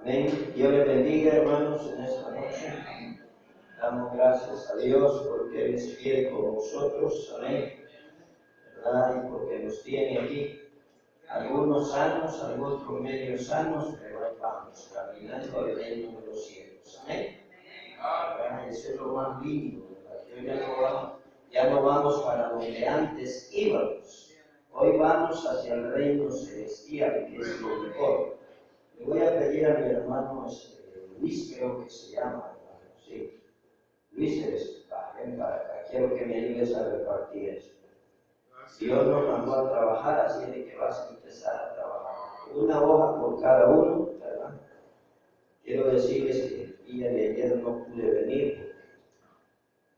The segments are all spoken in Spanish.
Amén. Dios les bendiga, hermanos, en esta noche. Damos gracias a Dios porque Él es fiel con nosotros. Amén. ¿Verdad? Y porque nos tiene aquí. Algunos sanos, algunos medio sanos, pero ahí vamos, caminando al reino de los cielos. Amén. Eso es lo más lindo, ¿verdad? Que hoy ya no vamos para donde antes íbamos. Hoy vamos hacia el reino celestial, que es lo mejor. Le voy a pedir a mi hermano Luis, creo que se llama, hermano, sí. Luis, ven para acá, quiero que me ayudes a repartir eso. Dios nos mandó a trabajar, así de que vas a empezar a trabajar. Una hoja por cada uno, ¿verdad? Quiero decirles que el día de ayer no pude venir,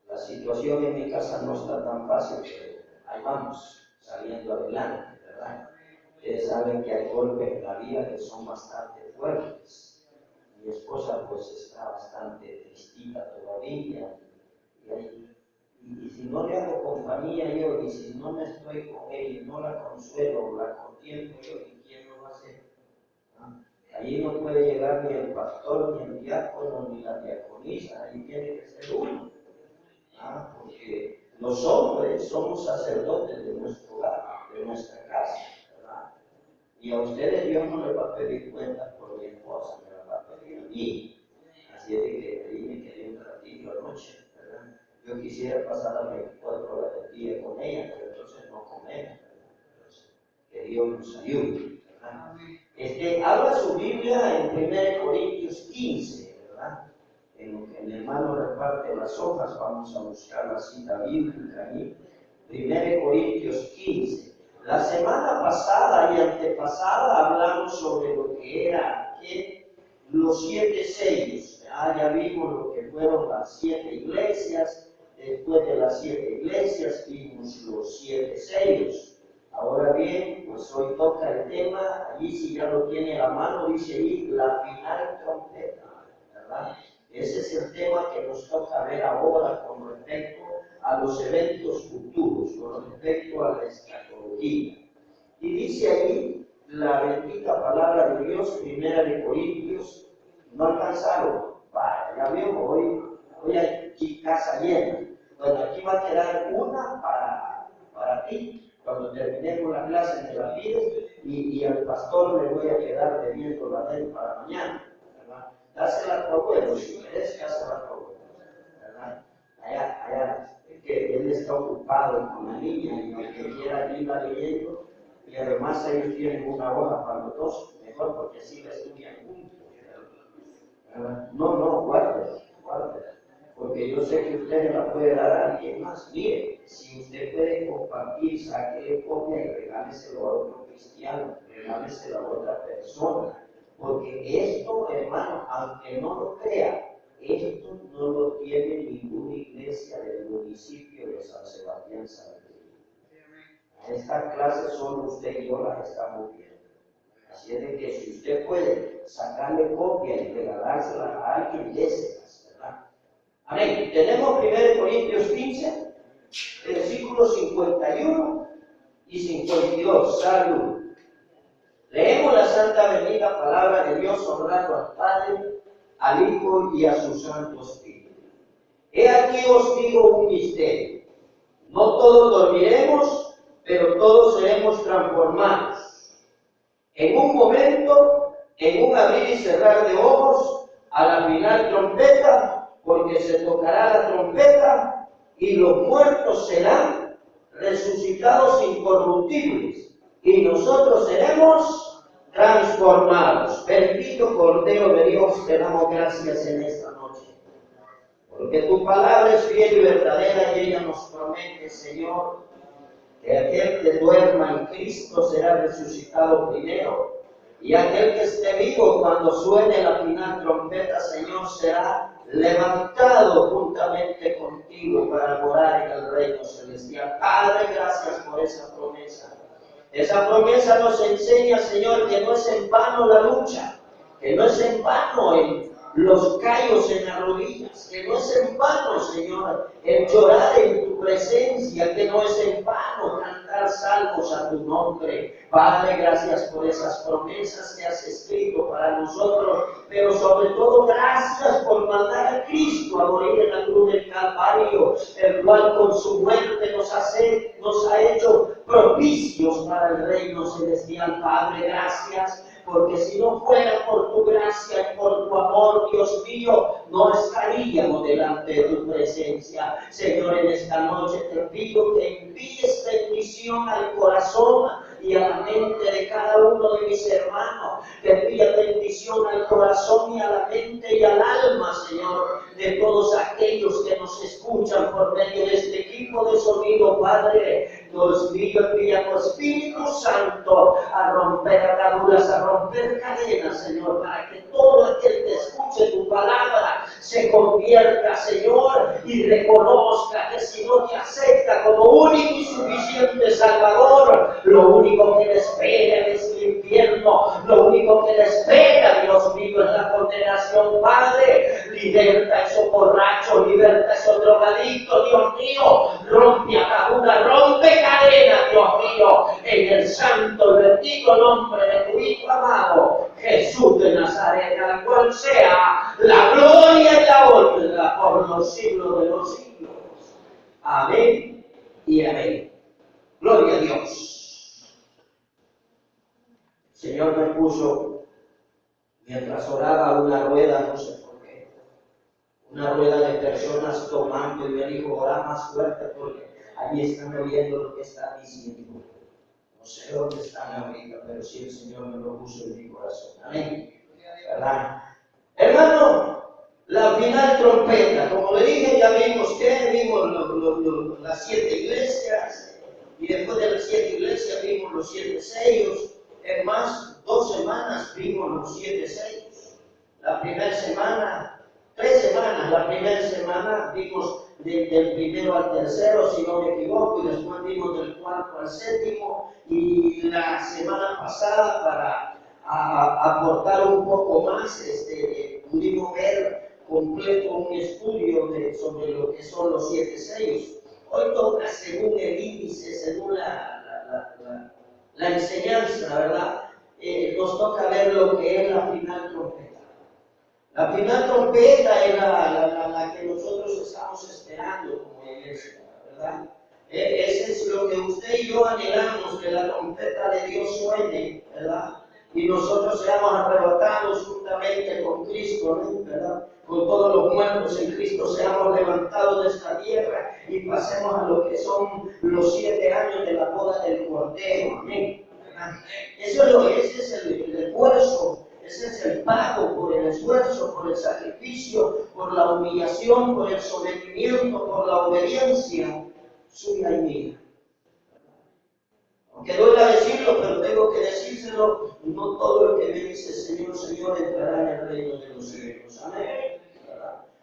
porque la situación en mi casa no está tan fácil, pero ahí vamos, saliendo adelante, ¿verdad? Ustedes saben que hay golpes en la vida que son bastante fuertes. Mi esposa pues está bastante tristita todavía. Y si no le hago compañía yo, y si no me estoy con ella, y no la consuelo, la contiendo yo, ¿y quién lo va a hacer? ¿Ah? Allí no puede llegar ni el pastor, ni el diácono, ni la diaconisa, ahí tiene que ser uno. ¿Ah? Porque los hombres somos sacerdotes de nuestro hogar, de nuestra casa, ¿verdad? Y a ustedes Dios no les va a pedir cuentas por mi esposa, me la va a pedir a mí. Así es de que ahí me quedé un ratito anoche, ¿verdad? Yo quisiera pasar las 24 horas del día con ella, pero entonces no comemos, ¿verdad? Entonces, que Dios nos ayude, ¿verdad? Habla su Biblia en 1 Corintios 15, ¿verdad? En lo que el hermano reparte las hojas, vamos a buscar la cita bíblica ahí. 1 Corintios 15. La semana pasada y antepasada hablamos sobre lo que era los 7 sellos. Ya vimos lo que fueron las 7 iglesias. Después de las 7 iglesias vimos los 7 sellos. Ahora bien, pues hoy toca el tema, allí si ya lo tiene a la mano, dice ahí la final trompeta, ¿verdad? Ese es el tema que nos toca ver ahora con respecto a los eventos futuros, con respecto a la escatología. Y dice ahí la bendita palabra de Dios, 1 Corintios, no alcanzaron. Vaya, ya vio, hoy hay aquí casa llena. Bueno, aquí va a quedar una para ti. Cuando terminemos la clase me la pides y al pastor le voy a quedar debiendo la de él para mañana, ¿verdad? Dásela a tu abuelo, si querés, dásela a tu abuelo, ¿verdad? Allá, es que él está ocupado con la niña y el que quiera irla leyendo, y además ellos tienen una hoja para los dos, mejor porque así la estudian juntos, ¿verdad? No, guárdela, porque yo sé que usted la puede dar a alguien más. Mire, si usted puede compartir, saque copia y regáleselo a otro cristiano, regáleselo a otra persona, porque esto, hermano, aunque no lo crea, esto no lo tiene ninguna iglesia del municipio de San Sebastián San Miguel. Esta clase solo usted y yo las estamos viendo. Así es de que si usted puede sacarle copia y regalársela a alguien, déselas, ¿verdad? Amén. Tenemos 1 Corintios 15, versículos 51 y 52. Salud. Leemos la santa bendita palabra de Dios, honrando al Padre, al Hijo y a su Santo Espíritu. He aquí os digo un misterio. No todos dormiremos, pero todos seremos transformados. En un momento, en un abrir y cerrar de ojos, a la final trompeta, porque se tocará la trompeta y los muertos serán resucitados incorruptibles y nosotros seremos transformados. Bendito Cordero de Dios, te damos gracias en esta noche, porque tu palabra es fiel y verdadera y ella nos promete, Señor, que aquel que duerma en Cristo será resucitado primero, y aquel que esté vivo cuando suene la final trompeta, Señor, será levantado juntamente contigo para morar en el reino celestial. Padre, gracias por esa promesa. Esa promesa nos enseña, Señor, que no es en vano la lucha, que no es en vano los callos en las rodillas, que no es en vano, Señor, el llorar en tu presencia, que no es en vano cantar salmos a tu nombre. Padre, gracias por esas promesas que has escrito para nosotros, pero sobre todo gracias por mandar a Cristo a morir en la cruz del Calvario, el cual con su muerte nos ha hecho propicios para el reino celestial. Padre, gracias, porque si no fuera por tu gracia y por tu amor, Dios mío, no estaríamos delante de tu presencia. Señor, en esta noche te pido que envíes bendición al corazón y a la mente de cada uno de mis hermanos, que envíe bendición al corazón y a la mente y al alma, Señor, de todos aquellos que nos escuchan por medio de este equipo de sonido, Padre. Dios mío, envía tu Espíritu Santo a romper ataduras, a romper cadenas, Señor, para que todo aquel que escuche tu palabra se convierta, Señor, y reconozca que si no te acepta como único y suficiente Salvador, lo único que le espera es el infierno, lo único que le espera, Dios mío, es la condenación. Padre, liberta a esos borrachos, liberta a esos drogadictos, Dios mío, rompe ataduras, rompe cadenas, Dios mío, en el santo y bendito nombre de tu Hijo amado, Jesús de Nazaret, al cual sea la gloria y la honra por los siglos de los siglos. Amén y amén. Gloria a Dios. El Señor me puso, mientras oraba, una rueda, no sé por qué, una rueda de personas tomando, y me dijo, ora más fuerte porque allí están oyendo lo que están diciendo. No sé dónde están ahorita, pero sí el Señor me lo puso en mi corazón. Amén. ¿Verdad? Hermano, la final trompeta, como le dije, ya vimos las 7 iglesias, y después de las 7 iglesias vimos los 7 sellos. En más, 2 semanas vimos los 7 sellos. La primera semana, 3 semanas, la primera semana vimos del primero al tercero, si no me equivoco, y después vimos del cuarto al séptimo, y la semana pasada, para aportar un poco más, pudimos ver completo un estudio sobre lo que son los 7 sellos. Hoy toca según el índice, según la enseñanza, ¿verdad? Nos toca ver lo que es la final trompeta. La final trompeta es la que nosotros estamos esperando como iglesia, ¿verdad? Ese es lo que usted y yo anhelamos, que la trompeta de Dios suene, ¿verdad? Y nosotros seamos arrebatados juntamente con Cristo, ¿no? ¿Verdad? Con todos los muertos en Cristo seamos levantados de esta tierra y pasemos a lo que son los 7 años de la boda del Cordero, amén. Ese es el esfuerzo, ese es el pago por el esfuerzo, por el sacrificio, por la humillación, por el sometimiento, por la obediencia suya y mía. Aunque duela decirlo, pero tengo que decírselo, no todo el que me dice Señor, Señor entrará en el reino de los cielos. Amén.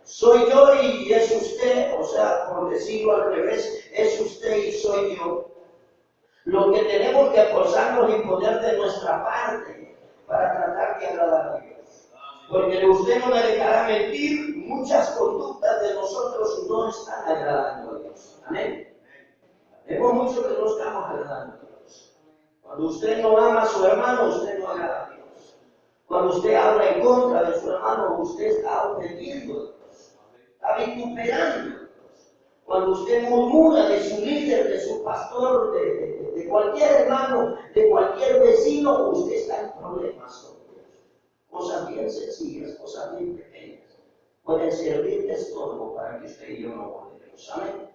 Soy yo y es usted, o sea, por decirlo al revés, es usted y soy yo. Lo que tenemos que esforzarnos y poner de nuestra parte para tratar de agradar a Dios. Porque usted no me dejará mentir, muchas conductas de nosotros no están agradando a Dios. Amén. Vemos mucho que no estamos agradando a Dios. Cuando usted no ama a su hermano, usted no agrada a Dios. Cuando usted habla en contra de su hermano, usted está ofendiendo a Dios. Está vituperando. Cuando usted murmura de su líder, de su pastor, de cualquier hermano, de cualquier vecino, usted está en problemas con Dios. Cosas bien sencillas, cosas bien pequeñas. Pueden servir de estorbo para que usted y yo no volvemos. Amén.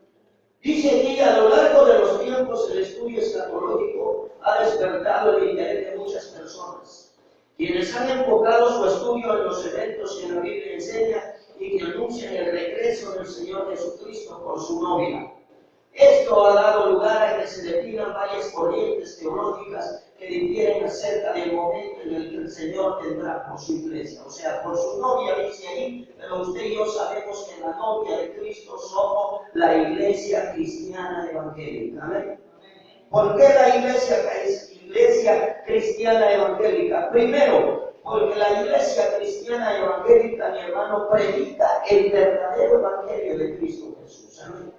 Dice aquí, a lo largo de los tiempos, el estudio escatológico ha despertado el interés de muchas personas, quienes han enfocado su estudio en los eventos que la Biblia enseña y que anuncian el regreso del Señor Jesucristo por su novia. Esto ha dado lugar a que se definan varias corrientes teológicas que difieren acerca del momento en el que el Señor vendrá por su iglesia. O sea, por su novia dice ahí, pero usted y yo sabemos que la novia de Cristo somos la iglesia cristiana evangélica. ¿Amén? ¿Por qué la iglesia cristiana evangélica? Primero, porque la iglesia cristiana evangélica, mi hermano, predica el verdadero evangelio de Cristo Jesús. Amén.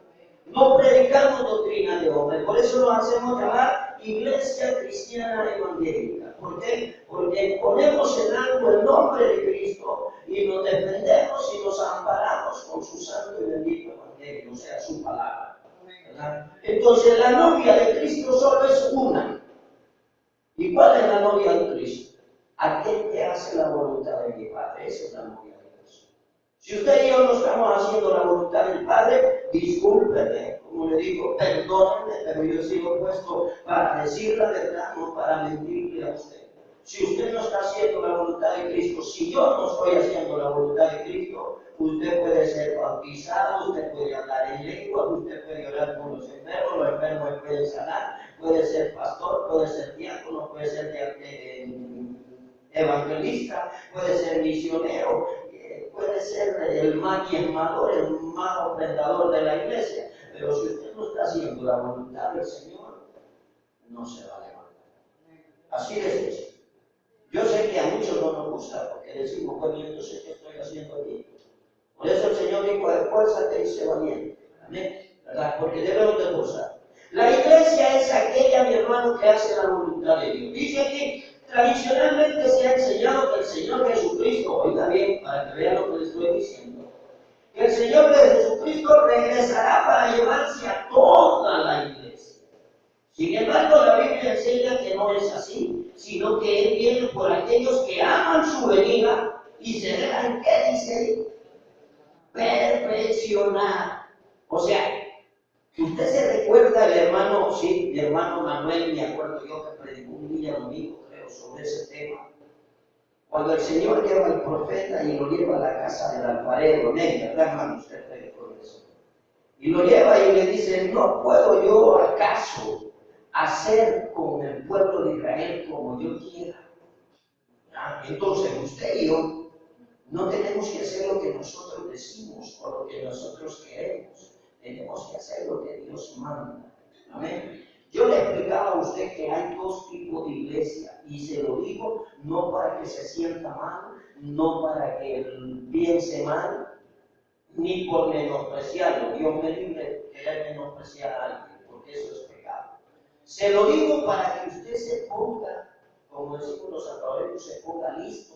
No predicamos doctrina de hombre, por eso nos hacemos llamar iglesia cristiana evangélica. ¿Por qué? Porque ponemos en alto el nombre de Cristo y nos defendemos y nos amparamos con su santo y bendito evangelio, o sea, su palabra. ¿Verdad? Entonces la novia de Cristo solo es una. ¿Y cuál es la novia de Cristo? Aquel que hace la voluntad de mi Padre. Esa es la novia de Cristo. Si usted y yo no estamos haciendo la voluntad del Padre, discúlpeme, como le digo, perdónenme, pero yo sigo puesto para decir la verdad, no para mentirle a usted. Si usted no está haciendo la voluntad de Cristo, si yo no estoy haciendo la voluntad de Cristo, usted puede ser bautizado, usted puede hablar en lengua, usted puede orar por los enfermos pueden sanar, puede ser pastor, puede ser diácono, puede ser evangelista, puede ser misionero, puede ser el más diezmador, el más ofrendador de la iglesia, pero si usted no está haciendo la voluntad del Señor, no se va a levantar. Así de sencillo. Yo sé que a muchos no nos gusta porque decimos, bueno, yo sé qué estoy haciendo aquí. Por eso el Señor dijo, esfuérzate y sé valiente. Amén. ¿Verdad? Porque debemos de esforzar. La iglesia es aquella, mi hermano, que hace la voluntad de Dios. Dice aquí, tradicionalmente se ha enseñado que el Señor Jesucristo, oiga bien, para que vean lo que les estoy diciendo, que el Señor de Jesucristo regresará para llevarse a toda la iglesia. Sin embargo, la Biblia enseña que no es así, sino que Él viene por aquellos que aman su venida y se dejan, ¿qué dice ahí? Perfeccionar. O sea, usted se recuerda el hermano, sí, mi hermano Manuel, me acuerdo yo que predicó un día domingo, creo, sobre ese tema. Cuando el Señor lleva al profeta y lo lleva a la casa del alfarero, ¿verdad, hermano? Usted predicó eso. Y lo lleva y le dice, ¿no puedo yo acaso hacer con el pueblo de Israel como yo quiera? Entonces usted y yo no tenemos que hacer lo que nosotros decimos o lo que nosotros queremos. Tenemos que hacer lo que Dios manda. Amén. Yo le explicaba a usted que hay dos tipos de iglesia y se lo digo no para que se sienta mal, no para que él piense mal, ni por menospreciarlo. Dios me libre de querer menospreciar a alguien, porque eso es pecado. Se lo digo para que usted se ponga, como decimos los salvadoreños, se ponga listo.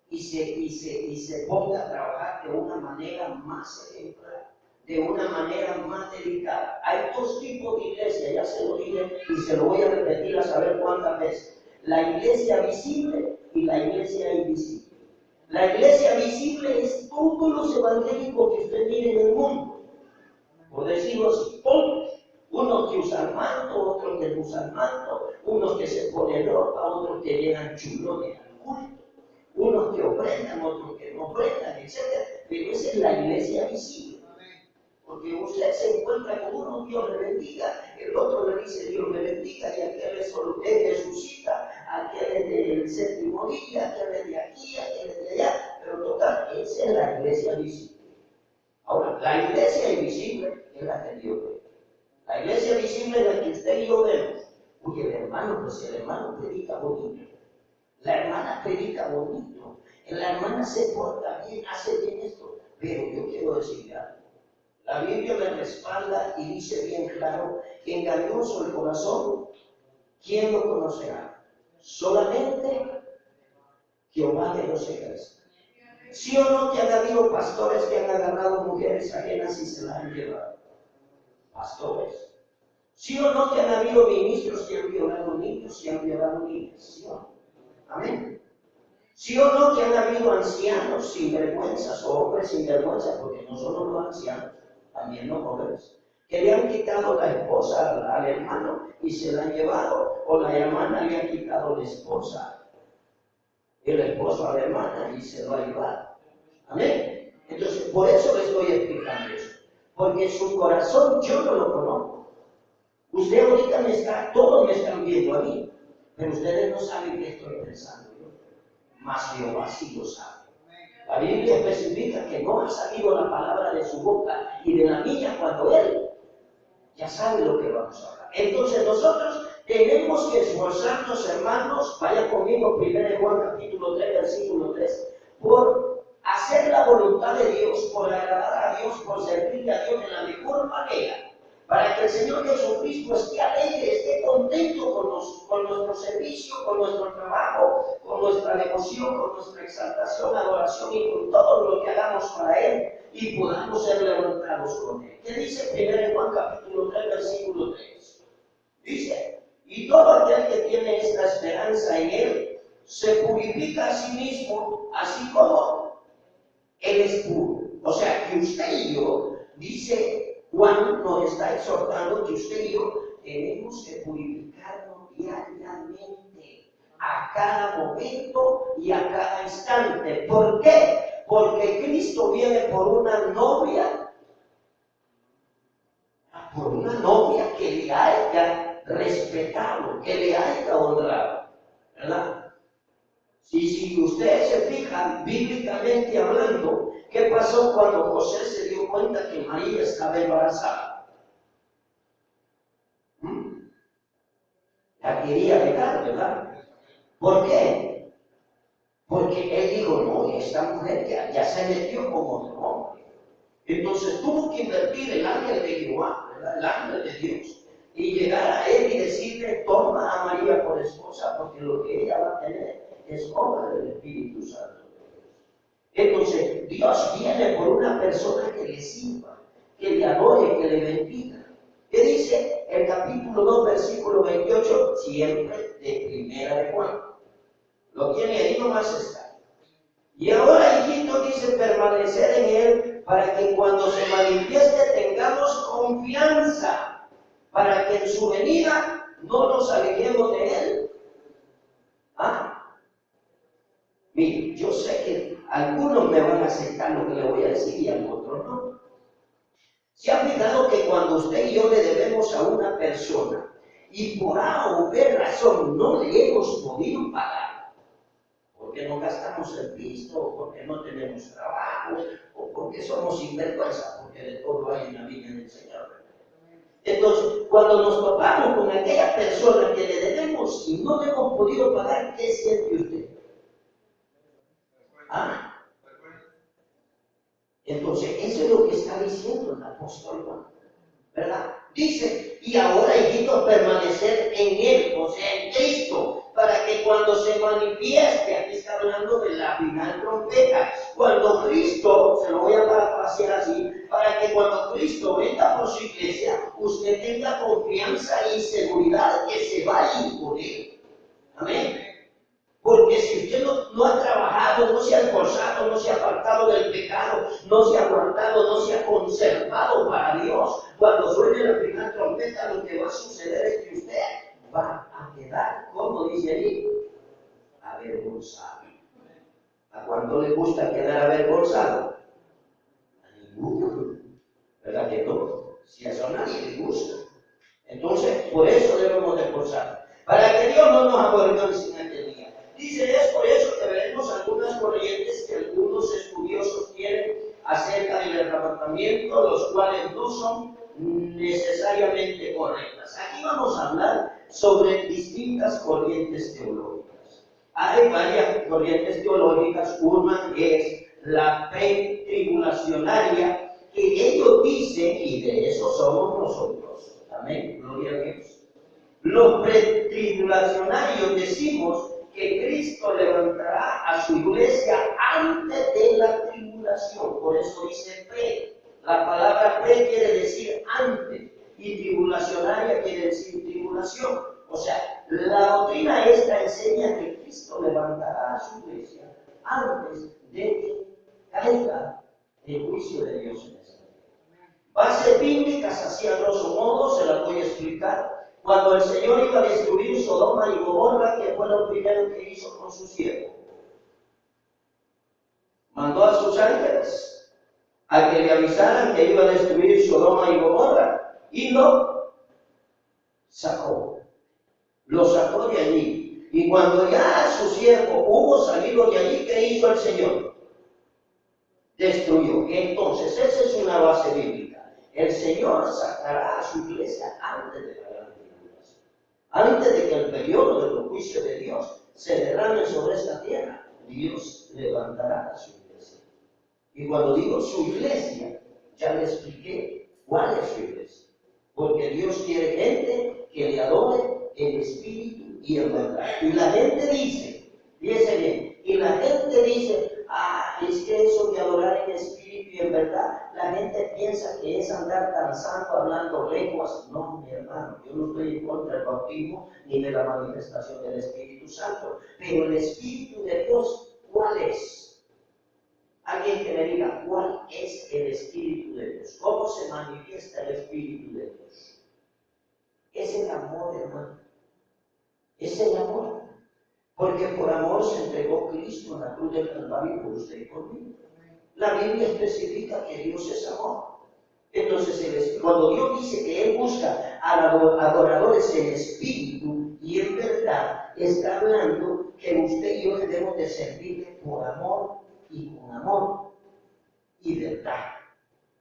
y se ponga a trabajar de una manera más ejemplar, de una manera más delicada. Hay dos tipos de iglesia, ya se lo dije y se lo voy a repetir a saber cuántas veces. La iglesia visible y la iglesia invisible. La iglesia visible es todos los evangélicos que usted mire en el mundo, por decirlo así, todos. Unos que usan manto, otros que no usan manto, unos que se ponen ropa, otros que llegan chulones al culto, unos que ofrendan, otros que no ofrendan, etc. Pero esa es la iglesia visible. Porque usted se encuentra con uno, Dios le bendiga, el otro le dice Dios le bendiga, y aquel es Jesucita, aquel es del séptimo día, aquel es de aquí, aquel es de allá, pero total, esa es la iglesia visible. Ahora, la iglesia invisible es la que Dios ve. La iglesia visible es la que usted y yo vemos. Oye, el hermano, pues el hermano predica bonito. La hermana predica bonito. La hermana se porta bien, hace bien esto. Pero yo quiero decirle algo. La Biblia me respalda y dice bien claro que engañoso el corazón, ¿quién lo conocerá? Solamente Jehová de los ejércitos. ¿Sí o no que han habido pastores que han agarrado mujeres ajenas y se las han llevado? Pastores. ¿Sí o no que han habido ministros que han violado niños y han violado niñas? ¿Sí o no? Amén. ¿Sí o no que han habido ancianos sinvergüenzas o hombres sinvergüenzas? Porque no solo los ancianos, también los jóvenes, que le han quitado la esposa al hermano y se la han llevado, o la hermana le ha quitado la esposa, el esposo a la hermana y se lo ha llevado. Amén. Entonces, por eso le estoy explicando eso, porque su corazón yo no lo conozco. Usted ahorita todos me están viendo a mí, pero ustedes no saben qué estoy pensando yo. Mas Jehová sí lo sabe. La Biblia especifica que no ha salido la palabra de su boca y de la mía cuando Él ya sabe lo que vamos a hablar. Entonces nosotros tenemos que esforzarnos, hermanos, vaya conmigo, 1 Juan capítulo 3, versículo 3, por hacer la voluntad de Dios, por agradar a Dios, por servirle a Dios de la mejor manera, para que el Señor Jesucristo esté alegre, esté contento con nuestro servicio, con nuestro trabajo, con nuestra devoción, con nuestra exaltación, adoración y con todo lo que hagamos para Él y podamos ser levantados con Él. ¿Qué dice 1 Juan capítulo 3, versículo 3? Dice, y todo aquel que tiene esta esperanza en Él se purifica a sí mismo, así como Él es puro. O sea, que usted y yo, dice Juan, nos está exhortando que usted y yo tenemos que purificarnos diariamente, a cada momento y a cada instante. ¿Por qué? Porque Cristo viene por una novia que le haya respetado, que le haya honrado, ¿verdad? Si ustedes se fijan, bíblicamente hablando, ¿qué pasó cuando José se dio cuenta que María estaba embarazada? La quería dejar, ¿verdad? ¿Por qué? Porque él dijo, no, esta mujer ya se metió con otro hombre. Entonces tuvo que invertir el ángel de Jehová, ¿verdad? El ángel de Dios, y llegar a él y decirle, toma a María por esposa, porque lo que ella va a tener es obra del Espíritu Santo. Entonces, Dios viene por una persona que le sirva, que le adore, que le bendiga. ¿Qué dice el capítulo 2, versículo 28? Siempre de 1 de Juan. Lo tiene ahí, nomás está. Y ahora, hijito, dice, permanecer en Él, para que cuando se manifieste tengamos confianza, para que en su venida no nos alejemos de Él. Mire, yo sé que algunos me van a aceptar lo que le voy a decir y a otros no. ¿Se ha fijado que cuando usted y yo le debemos a una persona y por A o B razón no le hemos podido pagar, porque no gastamos el pisto, o porque no tenemos trabajo, o porque somos sinvergüenza, porque de todo hay en la viña del Señor? Entonces, cuando nos topamos con aquella persona que le debemos y no le hemos podido pagar, ¿qué siente usted? Entonces, eso es lo que está diciendo el apóstol Juan, ¿verdad? Dice, y ahora, hijitos, permanecer en Él, o sea, en Cristo, para que cuando se manifieste, aquí está hablando de la final trompeta, cuando Cristo, se lo voy a parafrasear así, para que cuando Cristo venga por su iglesia, usted tenga confianza y seguridad que se va a ir por él. Amén. Porque si usted no ha trabajado, no se ha esforzado, no se ha apartado del pecado, no se ha guardado, no se ha conservado para Dios, cuando suene la primera trompeta, lo que va a suceder es que usted va a quedar, como dice ahí, avergonzado. ¿A cuánto le gusta quedar avergonzado? A ninguno. ¿Verdad que no? Si a eso a nadie le gusta. Entonces, por eso debemos de esforzarnos. Para que Dios no nos avergüence en aquel día. Dice, es por eso que veremos algunas corrientes que algunos estudiosos tienen acerca del arrebatamiento, los cuales no son necesariamente correctas. Aquí vamos a hablar sobre distintas corrientes teológicas. Hay varias corrientes teológicas. Una es la pretribulacionaria, que ellos dicen, y de eso somos nosotros. Amén, gloria a Dios. Los pretribulacionarios decimos que Cristo levantará a su iglesia antes de la tribulación. Por eso dice pre. La palabra pre quiere decir antes y tribulacionaria quiere decir tribulación. O sea, la doctrina esta enseña que Cristo levantará a su iglesia antes de que caiga el juicio de Dios en esta tierra. Bases bíblicas, así a grosso modo, se las voy a explicar. Cuando el Señor iba a destruir Sodoma y Gomorra, ¿qué fue lo primero que hizo con su siervo? Mandó a sus ángeles a que le avisaran que iba a destruir Sodoma y Gomorra y lo sacó. Lo sacó de allí. Y cuando ya su siervo hubo salido de allí, ¿qué hizo el Señor? Destruyó. Entonces, esa es una base bíblica. El Señor sacará a su iglesia antes de la gran tribulación. Antes de que el periodo de los juicios de Dios se derrame sobre esta tierra, Dios levantará a su iglesia. Y cuando digo su iglesia, ya le expliqué cuál es su iglesia. Porque Dios quiere gente que le adore en espíritu y en verdad. Y la gente dice, fíjense bien, y la gente dice, es que eso de adorar en espíritu y en verdad, la gente piensa que es andar danzando, hablando lenguas. No, mi hermano, yo no estoy en contra del bautismo ni de la manifestación del Espíritu Santo. Pero el Espíritu de Dios, ¿cuál es? Alguien que me diga, ¿cuál es el Espíritu de Dios? ¿Cómo se manifiesta el Espíritu de Dios? Es el amor, hermano. Es el amor. Porque por amor se entregó Cristo en la cruz del Calvario por usted y por mí. La Biblia especifica que Dios es amor. Entonces, cuando Dios dice que Él busca a adoradores en espíritu y en verdad, está hablando que usted y yo debemos de servirle por amor y con amor y verdad.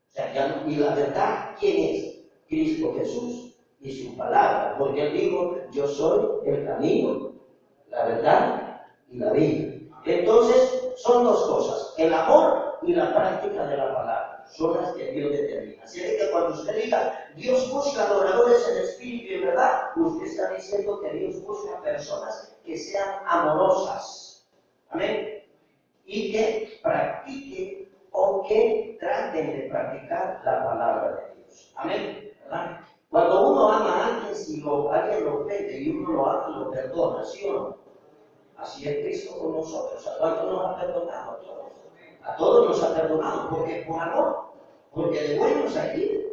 O sea, y la verdad, ¿quién es? Cristo Jesús y su palabra. Porque Él dijo, yo soy el camino, la verdad y la vida. Entonces, son dos cosas, el amor y la práctica de la palabra, son las que Dios determina. Así es que cuando usted diga, Dios busca adoradores en espíritu y en verdad, usted está diciendo que Dios busca personas que sean amorosas, amén, y que practiquen o que traten de practicar la palabra de Dios, amén, ¿verdad? Cuando uno ama a alguien, si alguien lo ofende y uno lo ama, lo perdona, ¿sí o no? Así es Cristo con nosotros. ¿A cuántos nos ha perdonado? A todos. A todos nos ha perdonado, porque por amor, porque de buenos aquí.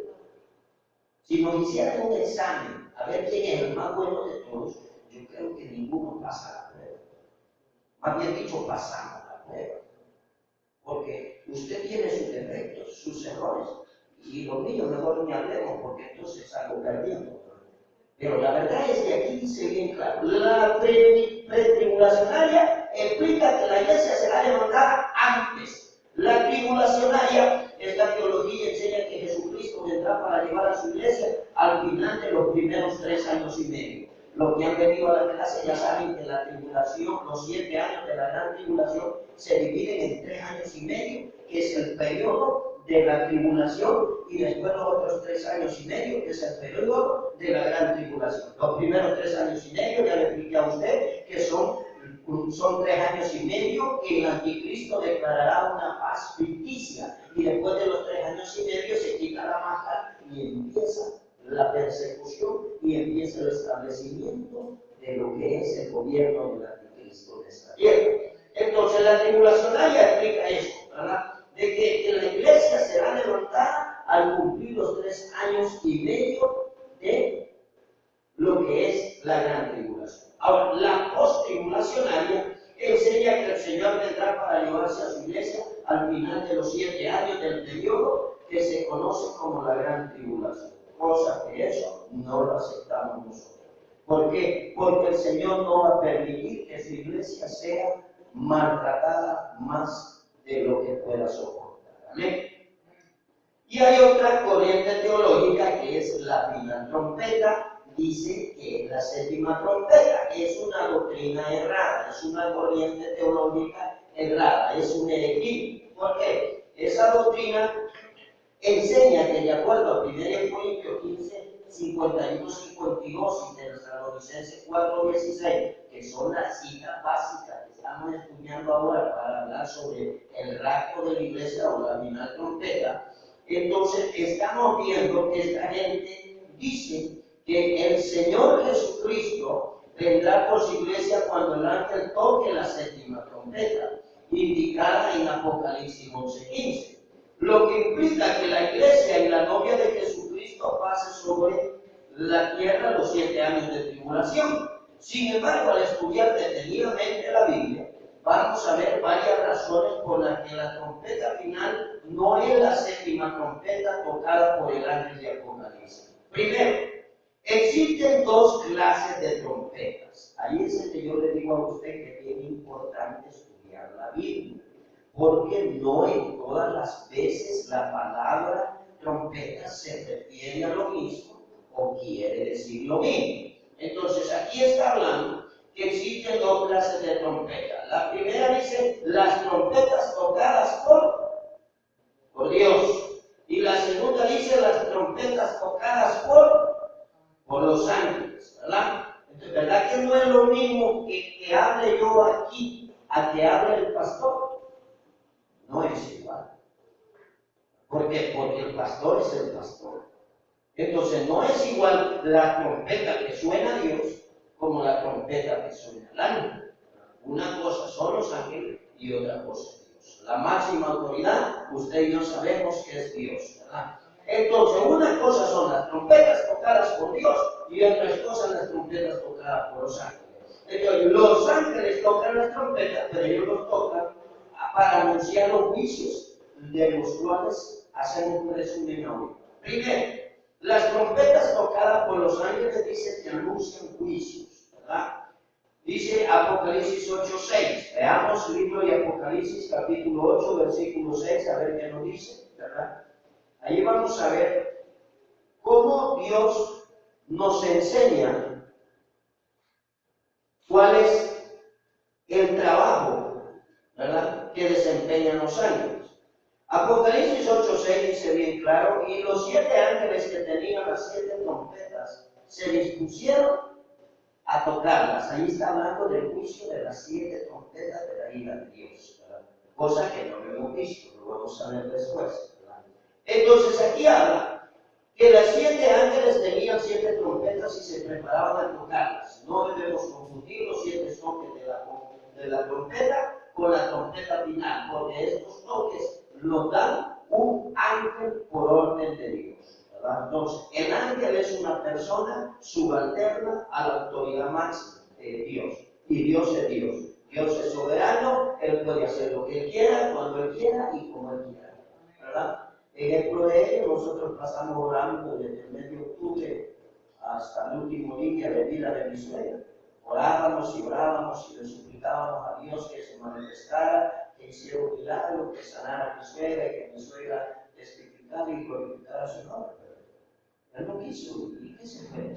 Si nos hicieran un examen, a ver quién es el más bueno de todos, yo creo que ninguno pasa la prueba. Más bien dicho, pasamos la prueba. Porque usted tiene sus defectos, sus errores, y los míos mejor ni hablemos, porque entonces salgo perdiendo. Pero la verdad es que aquí dice bien claro, la pretribulacionaria implica que la iglesia será levantada antes. La tribulacionaria, esta teología enseña que Jesucristo vendrá para llevar a su iglesia al final de los primeros 3 años y medio. Los que han venido a la clase ya saben que la tribulación, los 7 años de la gran tribulación, se dividen en 3 años y medio, que es el periodo de la tribulación y después los otros 3 años y medio, que es el periodo de la gran tribulación. Los primeros 3 años y medio, ya le expliqué a usted, que son 3 años y medio que el anticristo declarará una paz ficticia, y después de los 3 años y medio se quita la máscara y empieza la persecución y empieza el establecimiento de lo que es el gobierno del anticristo de esta tierra. Entonces la tribulacionaria explica esto, ¿verdad? De que la iglesia será levantada al cumplir los 3 años y medio de lo que es la gran tribulación. Ahora, la post-tribulacionaria enseña que el Señor vendrá para llevarse a su iglesia al final de los 7 años del periodo que se conoce como la gran tribulación, cosa que eso no lo aceptamos nosotros. ¿Por qué? Porque el Señor no va a permitir que su iglesia sea maltratada más de lo que pueda soportar. Amén. Y hay otra corriente teológica que es la final trompeta. Dice que es la 7ª trompeta, que es una doctrina errada, es una corriente teológica errada, es un herejía. ¿Por qué? Esa doctrina enseña que de acuerdo a 1 Corintios 15, 51, 52 y Tesalonicenses 4, 16, que son las citas básicas que estamos estudiando ahora para hablar sobre el rapto de la iglesia o la final trompeta, entonces estamos viendo que esta gente dice que el Señor Jesucristo vendrá por su iglesia cuando el ángel toque la 7ª trompeta, indicada en Apocalipsis 11:15. Lo que implica que la iglesia y la novia de Jesucristo pase sobre la tierra los 7 años de tribulación. Sin embargo, al estudiar detenidamente la Biblia, vamos a ver varias razones por las que la trompeta final no es la 7ª trompeta tocada por el ángel de Apocalipsis. Primero, existen 2 clases de trompetas. Ahí es el que yo le digo a usted que es bien importante estudiar la Biblia, porque no en todas las veces la palabra trompeta se refiere a lo mismo o quiere decir lo mismo. Entonces aquí está hablando que existen 2 clases de trompetas. La primera dice las trompetas tocadas por Dios, y la segunda dice las trompetas tocadas por los ángeles, ¿verdad? Entonces, ¿verdad que no es lo mismo que hable yo aquí a que hable el pastor? No es igual. ¿Por qué? Porque el pastor es el pastor. Entonces no es igual la trompeta que suena a Dios como la trompeta que suena al ángel. Una cosa son los ángeles y otra cosa es Dios. La máxima autoridad, usted y yo sabemos que es Dios, ¿verdad? Entonces, una cosa son las trompetas tocadas por Dios y otras cosas las trompetas tocadas por los ángeles. Entonces, los ángeles tocan las trompetas, pero ellos los tocan para anunciar los juicios, de los cuales hacemos un resumen ahorita. Primero, las trompetas tocadas por los ángeles dice que anuncian juicios, ¿verdad? Dice Apocalipsis 8:6. Veamos el libro de Apocalipsis, capítulo 8, versículo 6, a ver qué nos dice, ¿verdad? Ahí vamos a ver cómo Dios nos enseña cuál es el trabajo, ¿verdad?, que desempeñan los ángeles. Apocalipsis 8:6 dice bien claro: y los 7 ángeles que tenían las 7 trompetas se dispusieron a tocarlas. Ahí está hablando del juicio de las 7 trompetas de la ira de Dios, ¿verdad? Cosa que no lo hemos visto, lo vamos a ver después, ¿verdad? Entonces aquí habla que las 7 ángeles tenían 7 trompetas y se preparaban a tocarlas. No debemos confundir los 7 toques de la trompeta con la trompeta final, porque estos toques los da un ángel por orden de Dios, ¿verdad? Entonces, el ángel es una persona subalterna a la autoridad máxima de Dios, y Dios es Dios. Dios es soberano, Él puede hacer lo que Él quiera, cuando Él quiera y como Él quiera, ¿verdad? Ejemplo de ello, nosotros pasamos orando desde el mes de octubre hasta el último día de vida de mi suegra. Orábamos y orábamos y le suplicábamos a Dios que se manifestara, que hiciera un milagro, que sanara a mi suegra, que mi suegra testificara y glorificara su nombre. Pero Él no quiso, ¿y qué se fue?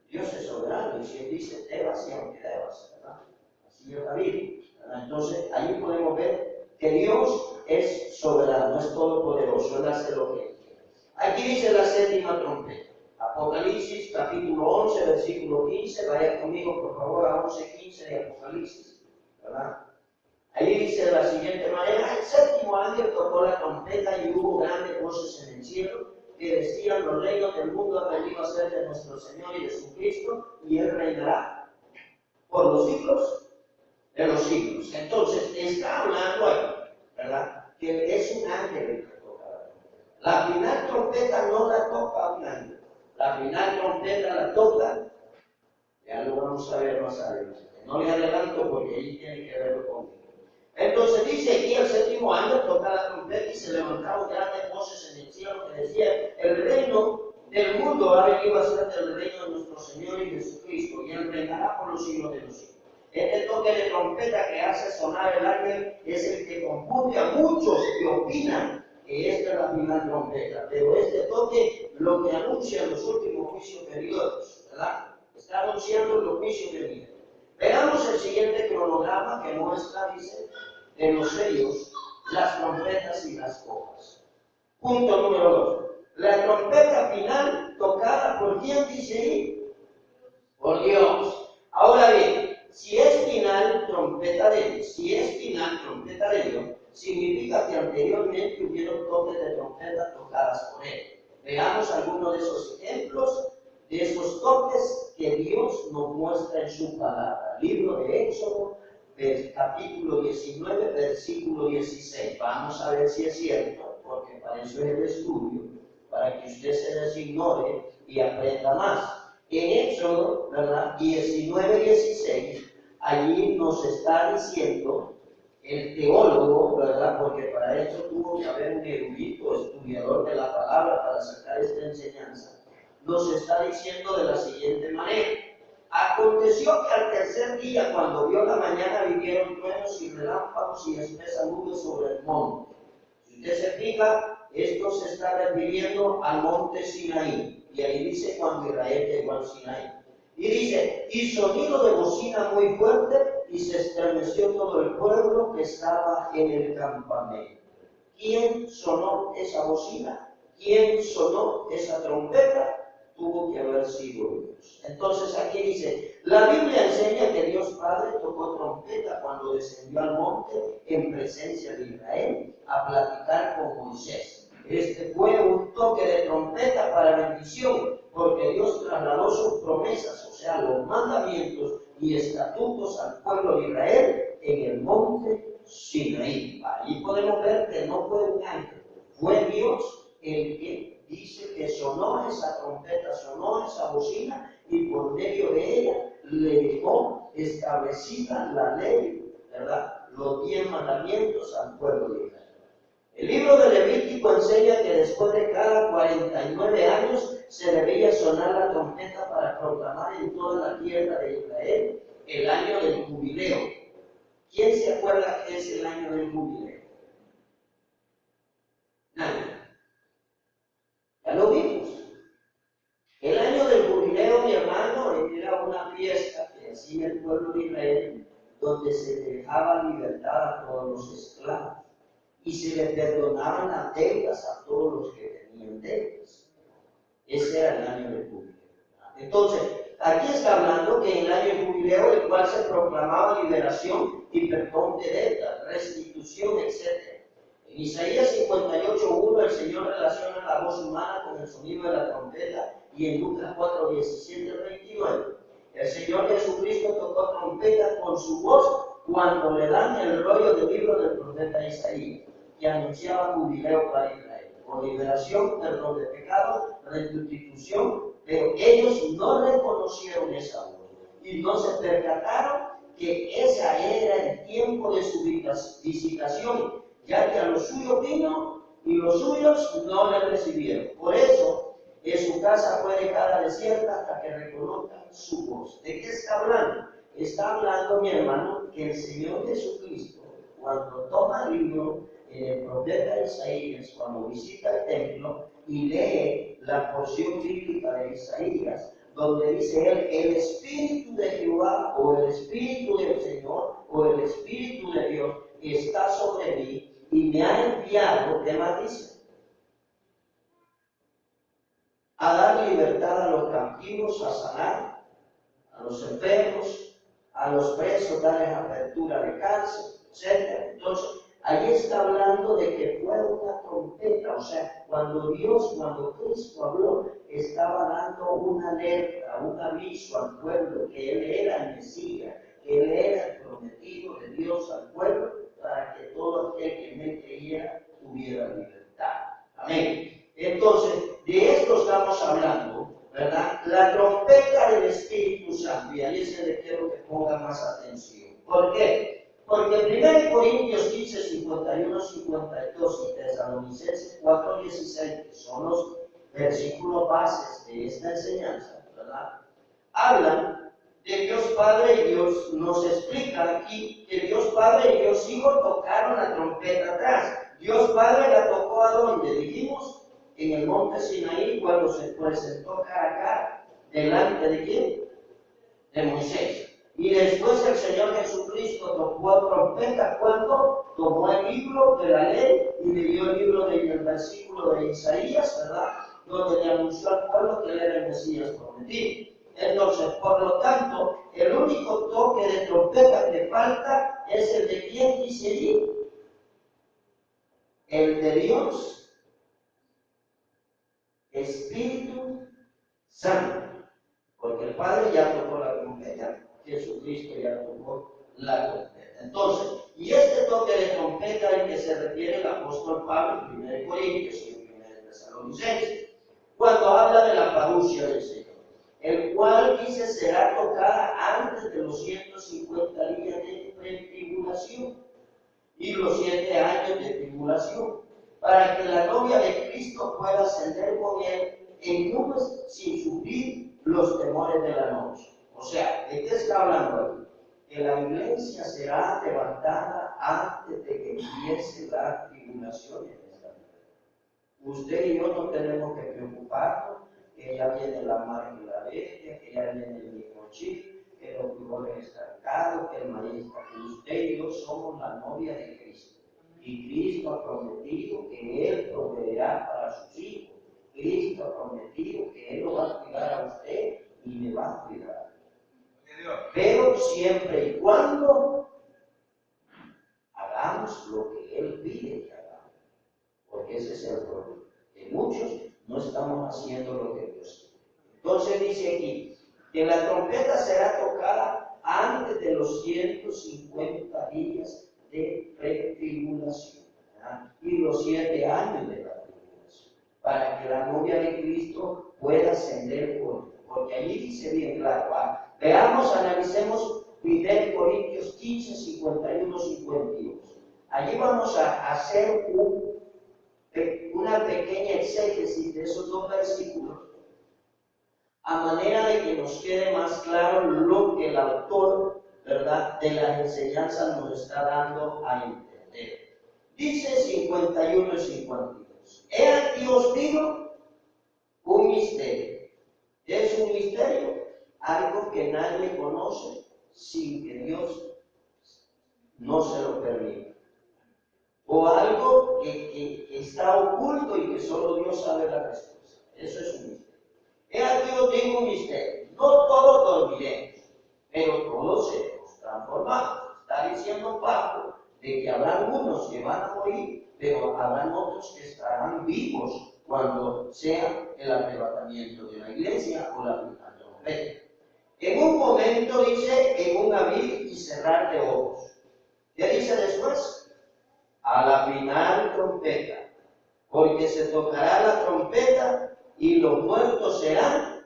Dios es soberano, y si Él dice, debas, y aunque debas, ¿verdad? Así es la Biblia, ¿verdad? Entonces, ahí podemos ver que Dios es soberano, es todopoderoso, Él hace lo que Él quiere. Aquí dice la séptima trompeta. Apocalipsis capítulo 11, versículo 15. Vaya conmigo, por favor, a 11:15 de Apocalipsis, ¿verdad? Ahí dice de la siguiente manera: el séptimo ángel tocó la trompeta y hubo grandes voces en el cielo que decían: los reinos del mundo han venido a ser de nuestro Señor y Jesucristo, y Él reinará por los siglos de los siglos. Entonces, está hablando ahí, ¿verdad?, que es un ángel el que toca la trompeta. La final trompeta no la toca un ángel. La final trompeta la toca, ya lo vamos a ver más adelante. No le adelanto porque ahí tiene que verlo conmigo. Entonces dice aquí: el séptimo ángel toca la trompeta y se levantaron grandes voces en el cielo que decían: el reino del mundo ha venido a ser del reino de nuestro Señor y Jesucristo, y Él reinará por los siglos de los siglos. Este toque de trompeta que hace sonar el ángel es el que confunde a muchos que opinan que esta es la final trompeta, pero este toque lo que anuncia los últimos juicios periodos, ¿verdad? Está anunciando los juicios venideros. Veamos el siguiente cronograma que muestra, dice, de los sellos, las trompetas y las copas. Punto número 2. La trompeta final tocada por quién, dice ahí, por Dios. Ahora bien, si es final trompeta de Dios, significa que anteriormente hubieron toques de trompeta tocadas por Él. Veamos algunos de esos ejemplos, de esos toques que Dios nos muestra en su palabra. Libro de Éxodo, capítulo 19, versículo 16. Vamos a ver si es cierto, porque para eso es el estudio, para que usted se designore y aprenda más. En Éxodo, ¿verdad?, 19, 16, allí nos está diciendo el teólogo, ¿verdad?, porque para eso tuvo que haber un erudito, estudiador de la palabra para sacar esta enseñanza. Nos está diciendo de la siguiente manera: aconteció que al tercer día, cuando vio la mañana, vinieron truenos y relámpagos y espesa nube sobre el monte. Si usted se fija, esto se está refiriendo al monte Sinaí. Y ahí dice cuando Israel llegó al Sinaí. Y dice: y sonido de bocina muy fuerte, y se estremeció todo el pueblo que estaba en el campamento. ¿Quién sonó esa bocina? ¿Quién sonó esa trompeta? Tuvo que haber sido Dios. Entonces aquí dice: la Biblia enseña que Dios Padre tocó trompeta cuando descendió al monte en presencia de Israel a platicar con Moisés. Este fue un toque de trompeta para bendición, porque Dios trasladó sus promesas, o sea, los mandamientos y estatutos al pueblo de Israel en el monte Sinaí. Ahí podemos ver que no fue un ángel, fue Dios el que dice que sonó esa trompeta, sonó esa bocina, y por medio de ella le dejó establecida la ley, ¿verdad?, los 10 mandamientos al pueblo de Israel. El libro de Levítico enseña que después de cada 49 años se debía sonar la trompeta para proclamar en toda la tierra de Israel el año del jubileo. ¿Quién se acuerda que es el año del jubileo? Nadie. Ya lo vimos. El año del jubileo, mi hermano, era una fiesta que hacía el pueblo de Israel, donde se dejaba libertad a todos los esclavos y se le perdonaban las deudas a todos los que tenían deudas. Ese era el año del jubileo. Entonces, aquí está hablando que en el año del jubileo, el cual se proclamaba liberación y perdón de deudas, restitución, etc. En Isaías 58:1 el Señor relaciona la voz humana con el sonido de la trompeta, y en Lucas 4:17-29 el Señor Jesucristo tocó trompeta con su voz cuando le dan el rollo del libro del profeta Isaías, que anunciaba jubileo para Israel, por liberación, perdón de pecados, restitución, pero ellos no reconocieron esa voz y no se percataron que ese era el tiempo de su visitación, ya que a los suyos vino y los suyos no le recibieron. Por eso, su casa fue dejada desierta hasta que reconozcan su voz. ¿De qué está hablando? Está hablando, mi hermano, que el Señor Jesucristo, cuando toma el libro en el profeta Isaías, cuando visita el templo y lee la porción bíblica de Isaías, donde dice él: el Espíritu de Jehová, o el Espíritu del Señor, o el Espíritu de Dios está sobre mí, y me ha enviado, ¿qué más dice? A dar libertad a los cautivos, a sanar a los enfermos, a los presos, darles apertura de cárcel, etc. Entonces, ahí está hablando de que fue una trompeta, o sea, cuando Cristo habló, estaba dando una alerta, un aviso al pueblo que Él era el Mesías, que Él era el prometido de Dios al pueblo, para que todo aquel que en Él creyera tuviera libertad. Amén. Entonces, de esto estamos hablando, ¿verdad? La trompeta del Espíritu Santo, y ahí es donde quiero que pongan más atención. ¿Por qué? Porque 1 Corintios 15, 51, 52 y Tesalonicenses 4, 16, que son los versículos bases de esta enseñanza, ¿verdad? Hablan de Dios Padre y Dios nos explica aquí que Dios Padre y Dios Hijo tocaron la trompeta atrás. Dios Padre la tocó ¿a dónde? Dijimos, en el monte Sinaí, cuando se presentó cara a cara, delante de ¿quién? De Moisés. Y después el Señor Jesucristo tocó trompeta cuando tomó el libro de la ley y le dio el libro del versículo de Isaías, ¿verdad? Donde le anunció al pueblo que él era el Mesías prometido. Entonces, por lo tanto, el único toque de trompeta que falta es el de ¿quién dice allí? El de Dios Espíritu Santo, porque el Padre ya tocó la trompeta, Jesucristo ya tocó la trompeta. Entonces, y este toque de trompeta al que se refiere el apóstol Pablo en 1 Corintios y en 1 Tesalonicenses, cuando habla de la parusia del Señor, el cual dice será tocada antes de los 150 días de tribulación y los 7 años de tribulación, para que la novia de Cristo pueda ascender con él en nubes sin sufrir los temores de la noche. O sea, ¿de qué está hablando aquí? Que la iglesia será levantada antes de que empiece la tribulación en esta vida. Usted y yo no tenemos que preocuparnos, que ya viene la madre y la bestia, que ya viene el microchip, que los frijoles estancados, que el maíz está. Usted y yo somos la novia de Cristo. Y Cristo ha prometido que Él proveerá para sus hijos. Cristo ha prometido que Él lo va a cuidar a usted y me va a cuidar. Pero siempre y cuando hagamos lo que Él pide que hagamos. Porque ese es el problema. Que muchos no estamos haciendo lo que Dios quiere. Entonces dice aquí que la trompeta será tocada antes de los 150 días de pretribulación, ¿verdad? Y los 7 años de la tribulación, para que la novia de Cristo pueda ascender con él. Porque allí dice bien claro, ¿va? Veamos, analicemos 1 Corintios 15, 51, 52. Allí vamos a hacer una pequeña exégesis de esos dos versículos, a manera de que nos quede más claro lo que el autor, ¿verdad?, de las enseñanzas nos está dando a entender. Dice 51 y 52. He aquí os digo un misterio. ¿Qué es un misterio? Algo que nadie conoce sin que Dios no se lo permita. O algo que está oculto y que solo Dios sabe la respuesta. Eso es un misterio. He aquí os digo un misterio. No todos dormiremos, pero todos seremos transformados. Está diciendo Pablo de que habrán unos que van a morir, pero habrán otros que estarán vivos cuando sea el arrebatamiento de la iglesia o la final trompeta. En un momento dice, en un abrir y cerrar de ojos. ¿Qué dice después? A la final trompeta, porque se tocará la trompeta y los muertos serán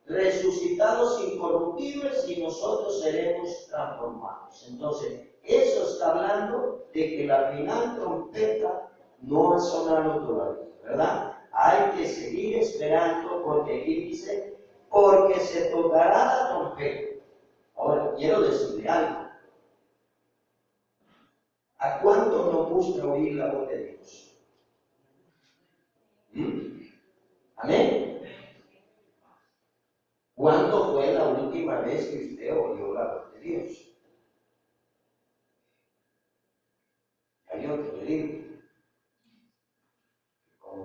resucitados incorruptibles y nosotros seremos transformados. Entonces, eso está hablando de que la final trompeta no ha sonado todavía, ¿verdad? Hay que seguir esperando porque aquí dice, porque se tocará la trompeta. Ahora, quiero decirle algo. ¿A cuánto nos gusta oír la voz de Dios? ¿Amén? ¿Cuándo fue la última vez que usted oyó la voz de Dios? Hay otro que digo,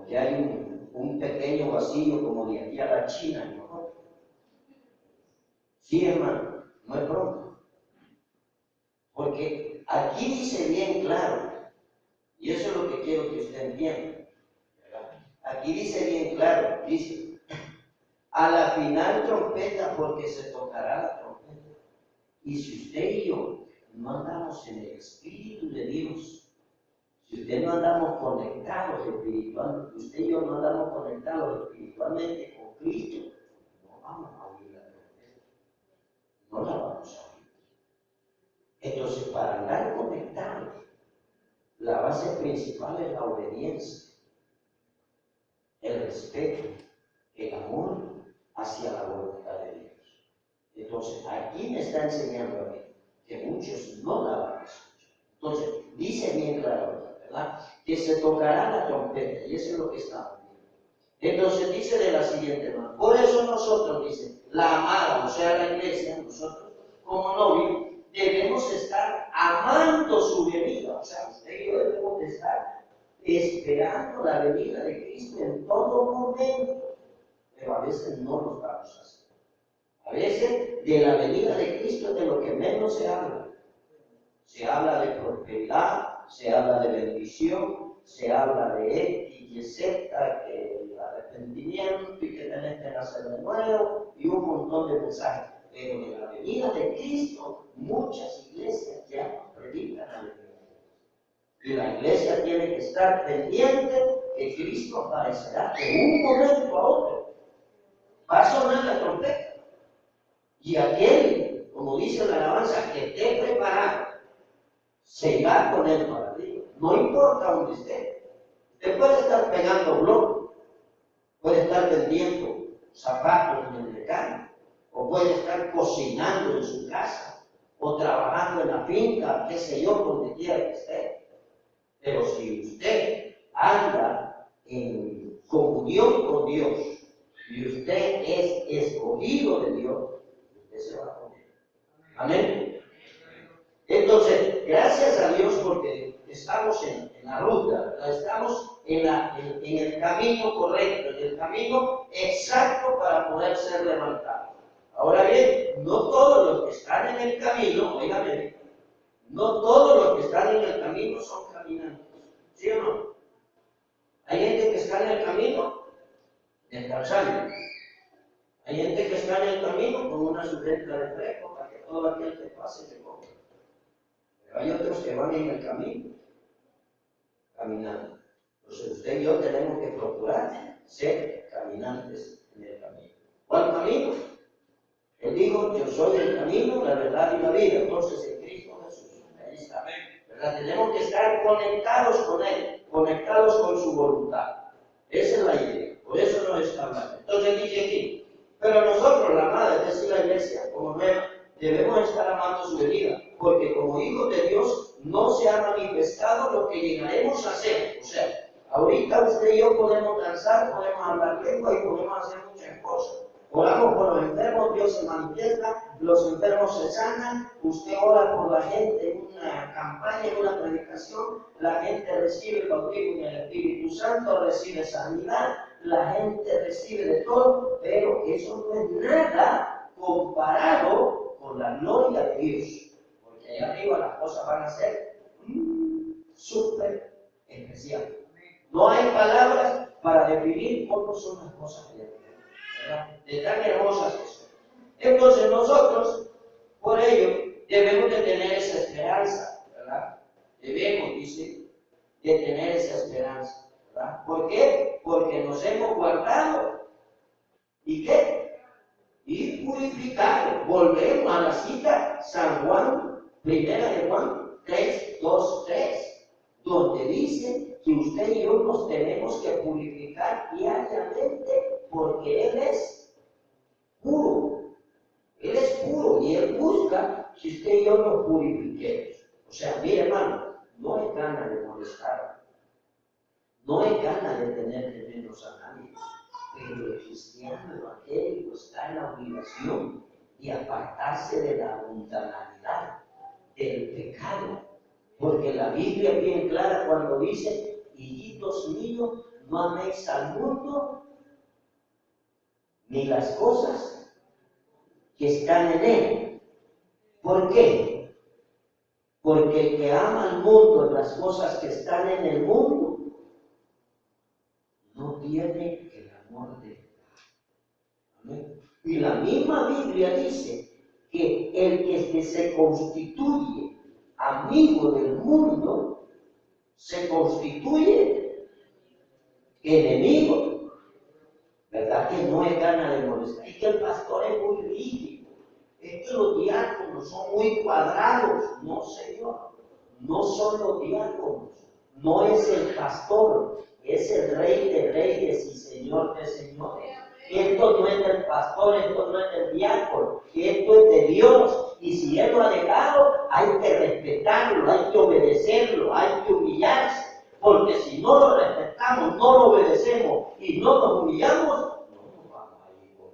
porque hay un pequeño vacío como de aquí a la China, ¿no? Sí, hermano, no es broma. Porque aquí dice bien claro, y eso es lo que quiero que usted entienda, ¿verdad? Aquí dice bien claro, dice, a la final trompeta, porque se tocará la trompeta. Y si usted y yo no andamos en el Espíritu de Dios, si usted no andamos conectados espiritualmente, usted y yo no andamos conectados espiritualmente con Cristo, no vamos a oír la trompeta. No la vamos a oír. Entonces, para andar conectados, la base principal es la obediencia, el respeto, el amor hacia la voluntad de Dios. Entonces, aquí me está enseñando a mí que muchos no la van a escuchar. Entonces, dice bien claro, ¿verdad? Que se tocará la trompeta, y eso es lo que estamos viendo. Entonces, dice de la siguiente manera, por eso nosotros, dice, la amada, o sea, la iglesia, nosotros, como novios, debemos estar amando su venida, o sea, usted y yo debemos de estar esperando la venida de Cristo en todo momento, pero a veces no lo estamos haciendo. A veces de la venida de Cristo es de lo que menos se habla. Se habla de prosperidad, se habla de bendición, se habla de X, Y, Z, que el arrepentimiento y que tenés que nacer de nuevo y un montón de mensajes. Pero de la venida de Cristo, muchas iglesias ya no predican la venida de Cristo. Y la iglesia tiene que estar pendiente que Cristo aparecerá de un momento a otro. Va a sonar la trompeta. Y aquel, como dice la alabanza, que esté preparado, se irá con él para arriba. No importa dónde esté. Usted puede estar pegando bloques, puede estar vendiendo zapatos en el mercado, o puede estar cocinando en su casa, o trabajando en la finca, qué sé yo, donde quiera que esté. Pero si usted anda en comunión con Dios y usted es escogido de Dios, usted se va a comer. Amén. Entonces, gracias a Dios porque estamos en la ruta, ¿verdad? Estamos en el camino correcto, en el camino exacto para poder ser levantados. Ahora bien, no todos los que están en el camino, oígame, no todos los que están en el camino son caminantes, ¿sí o no? Hay gente que está en el camino descansando. Hay gente que está en el camino con una sujeta de fresco para que todo aquel que pase se coma. Pero hay otros que van en el camino, caminando. Entonces usted y yo tenemos que procurar ser caminantes en el camino. ¿Cuál camino? Él dijo, yo soy el camino, la verdad y la vida. Entonces en Cristo Jesús. Ahí está. ¿Verdad? Tenemos que estar conectados con Él, conectados con su voluntad. Esa es la idea. Por eso nos está hablando. Entonces dice aquí, pero nosotros, la amada, es decir, la iglesia, como nueva, debemos estar amando su venida, porque como hijos de Dios no se ha manifestado lo que llegaremos a hacer. O sea, ahorita usted y yo podemos danzar, podemos hablar lengua y podemos hacer muchas cosas. Oramos por los enfermos, Dios se manifiesta, los enfermos se sanan, usted ora por la gente en una campaña, en una predicación, la gente recibe el bautismo en el Espíritu Santo, recibe sanidad, la gente recibe de todo, pero eso no es nada comparado con la gloria de Dios, porque allá arriba las cosas van a ser súper especiales. No hay palabras para definir cómo son las cosas de Dios. De tan hermosas que son. Entonces nosotros, por ello, debemos de tener esa esperanza, ¿verdad? Debemos, dice, de tener esa esperanza, ¿verdad? ¿Por qué? Porque nos hemos guardado. ¿Y qué? Y purificado. Volvemos a la cita, San Juan, primera de Juan 3, 2, 3, donde dice que usted y yo nos tenemos que purificar diariamente porque Él es puro. Él es puro y Él busca que usted y yo nos purifiquemos. O sea, mire hermano, no es gana de molestar, no es gana de tener de menos a nadie, pero el cristiano evangélico está en la obligación de apartarse de la mundanalidad, del pecado, porque la Biblia es bien clara cuando dice, hijitos míos, no améis al mundo ni las cosas que están en él. ¿Por qué? Porque el que ama al mundo y las cosas que están en el mundo no tiene el amor de Dios. Amén. Y la misma Biblia dice que el que se constituye amigo del mundo se constituye enemigo. ¿Verdad que no es gana de molestar? Es que el pastor es muy rígido. Es que los diáconos son muy cuadrados. No, Señor. No son los diáconos. No es el pastor. Es el Rey de Reyes y Señor de Señores. Esto no es del pastor, esto no es del diácono, esto es de Dios. Y si Él lo ha dejado, hay que respetarlo, hay que obedecerlo, hay que humillarse. Porque si no lo respetamos, no lo obedecemos y no nos humillamos, no nos vamos a ir con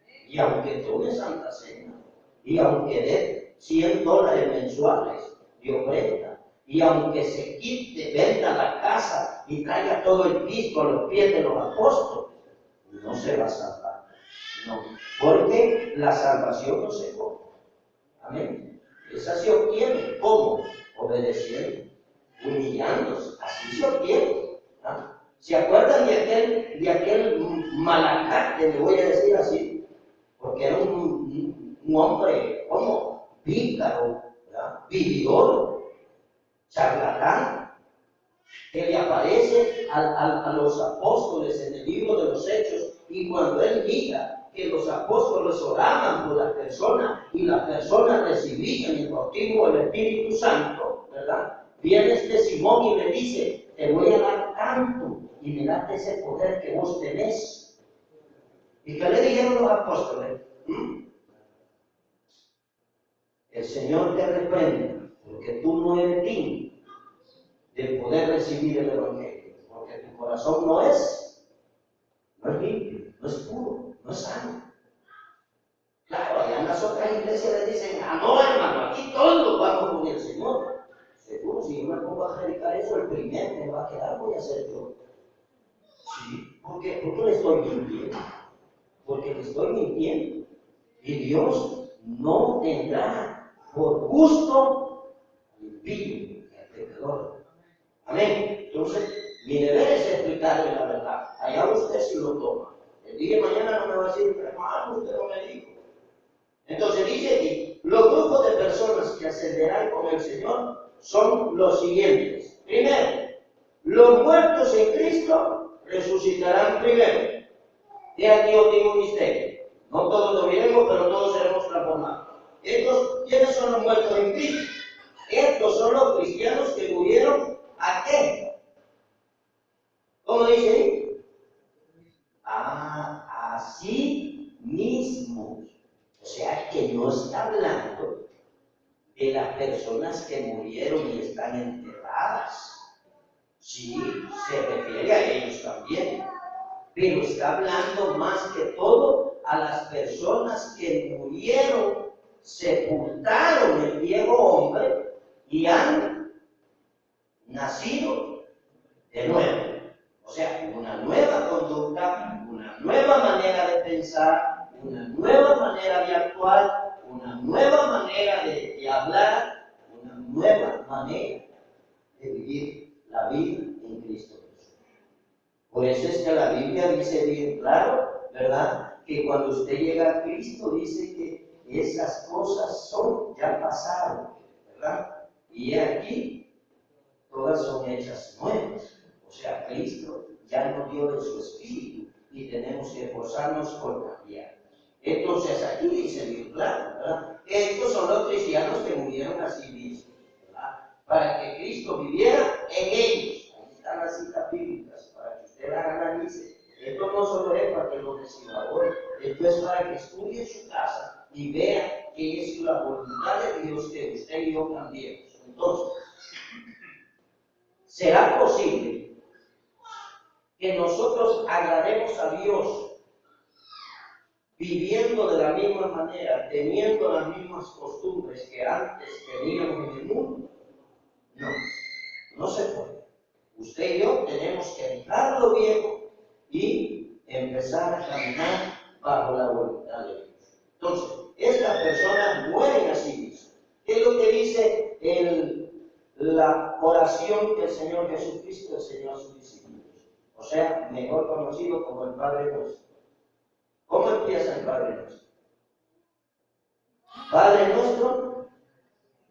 Él. Y aunque tome Santa Cena, y aunque dé $100 mensuales de ofrenda, y aunque se quite, venda la casa y traiga todo el piso a los pies de los apóstoles, no se va a salvar. No, porque la salvación no se compra. Amén. Esa se obtiene. ¿Cómo? Obedeciendo, humillándose. Así se obtiene. ¿Ah? ¿Se acuerdan de aquel Malacate, le voy a decir así? Porque era un hombre, ¿cómo? Pícaro, vividor, charlatán, que le aparece a los apóstoles en el libro de los Hechos, y cuando él mira que los apóstoles oraban por las personas y las personas recibían el bautismo del Espíritu Santo, ¿verdad? Viene este Simón y le dice: te voy a dar tanto y me das ese poder que vos tenés. ¿Y qué le dijeron los apóstoles? El Señor te reprende porque tú no eres digno de poder recibir el Evangelio, porque tu corazón no es limpio, no es puro, no es sano. Claro, allá en las otras iglesias les dicen: no, hermano, aquí todos vamos con el Señor. Seguro, si yo me pongo a predicar eso, el primero que me va a quedar voy a ser yo. Sí, porque le estoy mintiendo. Porque le estoy mintiendo. Y Dios no tendrá por gusto al impío, al pecador. Amén. Entonces, mi deber es explicarle la verdad. Allá usted sí lo toma. El día de mañana no me va a decir: hermano, usted no me dijo. Entonces dice aquí: los grupos de personas que ascenderán con el Señor son los siguientes. Primero, los muertos en Cristo resucitarán primero. Y aquí os digo un misterio. No todos lo veremos, pero todos seremos transformados. ¿Quiénes son los muertos en Cristo? Estos son los cristianos que murieron ¿a qué? ¿Cómo dice ahí? A sí mismos. O sea que no está hablando de las personas que murieron y están enterradas. Sí, se refiere a ellos también. Pero está hablando más que todo a las personas que murieron, sepultaron el viejo hombre y han nacido de nuevo. O sea, una nueva conducta, una nueva manera de pensar, una nueva manera de actuar, una nueva manera de hablar, una nueva manera de vivir la vida en Cristo Jesús. Por eso es que la Biblia dice bien claro, ¿verdad? Que cuando usted llega a Cristo dice que esas cosas ya pasaron, ¿verdad? Y aquí todas son hechas nuevas. O sea, Cristo ya nos dio de su Espíritu y tenemos que esforzarnos por cambiar. Entonces aquí dice bien claro, ¿verdad? Estos son los cristianos que murieron a sí mismos, ¿verdad? Para que Cristo viviera en ellos. Ahí están las citas bíblicas, para que usted las analice. Esto no solo es para que lo decida hoy, esto es para que estudie en su casa y vea que es la voluntad de Dios que usted y yo cambiemos. Entonces, ¿será posible que nosotros agrademos a Dios viviendo de la misma manera, teniendo las mismas costumbres que antes teníamos en el mundo? No, no se puede. Usted y yo tenemos que dejarlo empezar a caminar bajo la voluntad de Dios. Entonces, estas personas mueren a sí mismas. ¿Qué es lo que dice la oración que el Señor Jesucristo enseñó a sus discípulos? O sea, mejor conocido como el Padre Nuestro. ¿Cómo empieza el Padre Nuestro? Padre nuestro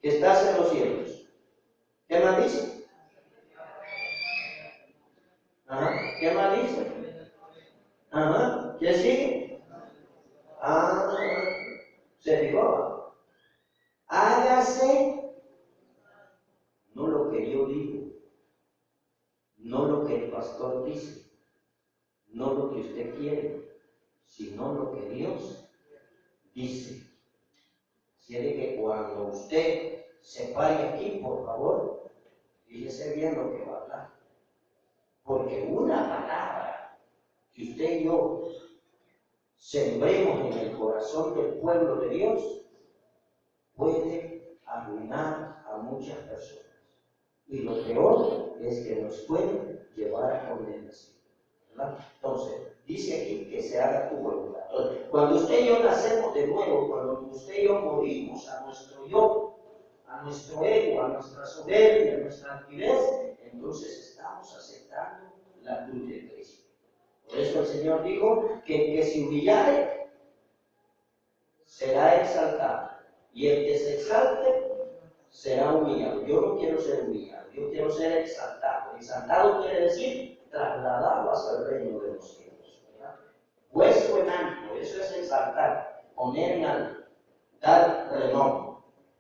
que estás en los cielos. ¿Qué más dice? Ajá. ¿Qué más dice? Ajá. ¿Qué sigue? Se fijó. Hágase no lo que yo digo, no lo que el pastor dice, no lo que usted quiere, sino lo que Dios dice. Quiere que cuando usted se pare aquí, por favor, fíjese bien lo que va a hablar. Porque una palabra que usted y yo sembremos en el corazón del pueblo de Dios puede arruinar a muchas personas. Y lo peor es que nos puede llevar a condenación. ¿Verdad? Entonces, dice aquí que se haga tu voluntad. Entonces, cuando usted y yo nacemos de nuevo, cuando usted y yo morimos a nuestro yo, a nuestro ego, a nuestra soberbia, a nuestra altivez, entonces estamos aceptando la cruz de Cristo. Por eso el Señor dijo que el que se humillare será exaltado, y el que se exalte será humillado. Yo no quiero ser humillado, yo quiero ser exaltado. Exaltado quiere decir trasladado hacia el reino de los cielos. Puesto en alto, eso es exaltar, poner en alto, dar renombre.